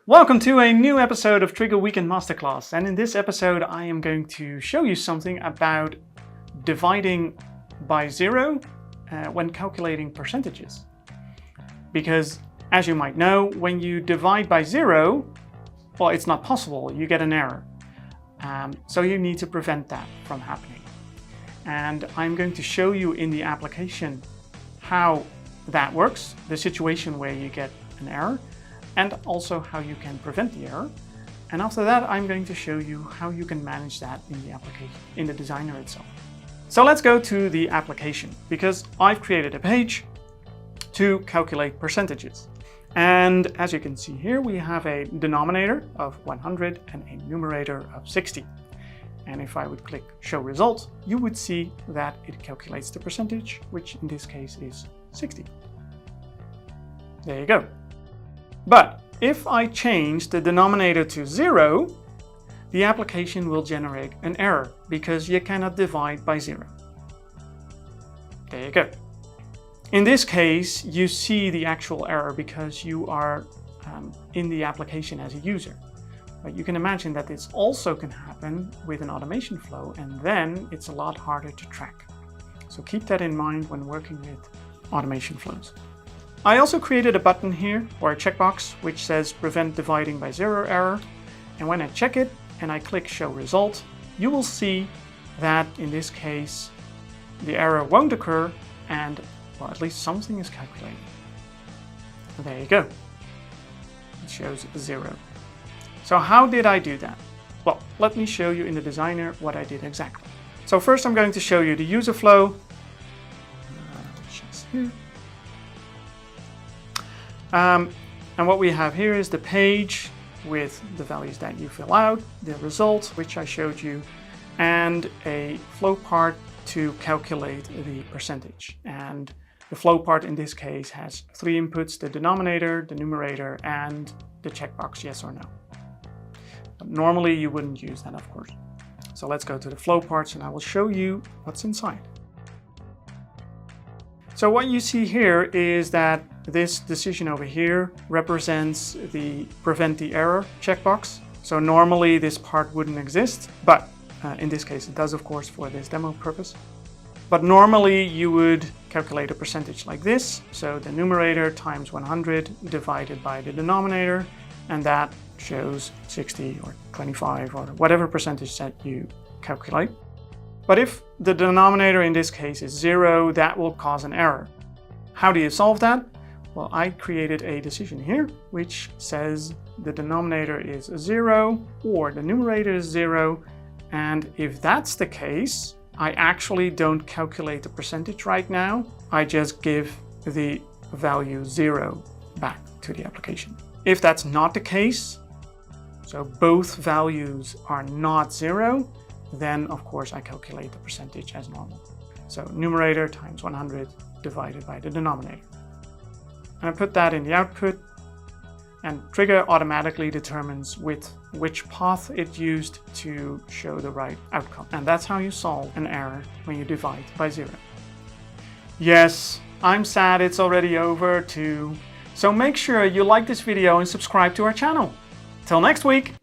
Welcome to a new episode of Triggre Weekend Masterclass, and in this episode I am going to show you something about dividing by zero when calculating percentages. Because as you might know, when you divide by zero, well, it's not possible, you get an error. So you need to prevent that from happening. And I'm going to show you in the application how that works, the situation where you get an error, and also how you can prevent the error. And after that, I'm going to show you how you can manage that in the application, in the designer itself. So let's go to the application, because I've created a page to calculate percentages. And as you can see here, we have a denominator of 100 and a numerator of 60. And if I would click show result, you would see that it calculates the percentage, which in this case is 60. There you go. But if I change the denominator to 0, the application will generate an error because you cannot divide by 0. There you go. In this case, you see the actual error because you are in the application as a user. But you can imagine that this also can happen with an automation flow, and then it's a lot harder to track. So keep that in mind when working with automation flows. I also created a button here, or a checkbox, which says prevent dividing by zero error. And when I check it and I click show result, you will see that in this case, the error won't occur and, well, at least something is calculated. And there you go. It shows 0. So how did I do that? Well, let me show you in the designer what I did exactly. So first I'm going to show you the user flow, which is here. And what we have here is the page with the values that you fill out, the result, which I showed you, and a flow part to calculate the percentage. And the flow part in this case has 3 inputs: the denominator, the numerator, and the checkbox yes or no. But normally you wouldn't use that, of course. So let's go to the flow parts and I will show you what's inside. So what you see here is that this decision over here represents the prevent the error checkbox. So normally this part wouldn't exist, but in this case it does, of course, for this demo purpose. But normally you would calculate a percentage like this. So the numerator times 100 divided by the denominator, and that shows 60 or 25 or whatever percentage that you calculate. But if the denominator in this case is 0, that will cause an error. How do you solve that? Well, I created a decision here which says the denominator is 0 or the numerator is 0. And if that's the case, I actually don't calculate the percentage right now. I just give the value 0 back to the application. If that's not the case, so both values are not 0, then of course I calculate the percentage as normal. So numerator times 100 divided by the denominator. And I put that in the output, and Triggre automatically determines which path it used to show the right outcome. And that's how you solve an error when you divide by 0. Yes, I'm sad it's already over too. So make sure you like this video and subscribe to our channel. Till next week!